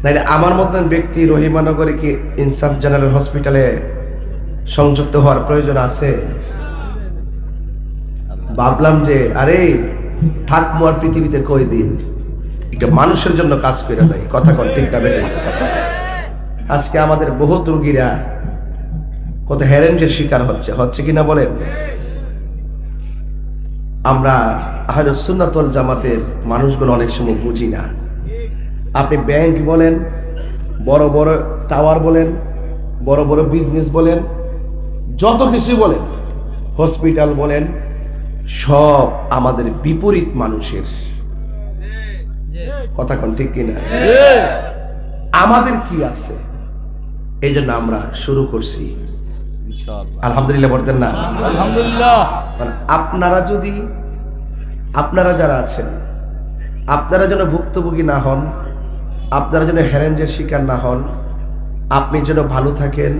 নাইলে আমার মতন ব্যক্তি রহিমানগরে কি ইনসাফ জেনারেল হসপিটালে সংযুক্ত হওয়ার প্রয়োজন আছে? ভাবলাম যে আরে থাকবো আর পৃথিবীতে কয়দিন, একটা মানুষের জন্য কাজ করে যায়। কথা কন ঠিক না বেটে? আজকে আমাদের বহুত রোগীরা কত হ্যারেঞ্জের শিকার হচ্ছে কিনা বলেন? আমরা আহলুস সুন্নাত ওয়াল জামাতের মানুষগুলো অনেক সময় বুঝি না। আপনি ব্যাংক বলেন, বড় বড় টাওয়ার বলেন, বড় বড় বিজনেস বলেন, যত কিছু বলেন, হসপিটাল বলেন, সব আমাদের বিপরীত মানুষের। কথা কোন ঠিক কিনা? আমাদের কি আছে? এই জন্য আমরা শুরু করছি আলহামদুলিল্লাহ। বলতেন না আলহামদুলিল্লাহ? আপনারা যারা আছেন, আপনারা যেন ভুক্তভোগী না হন, আপনারা যেন হ্যারেঞ্জের শিকার না হন, আপনি যেন ভালো থাকেন,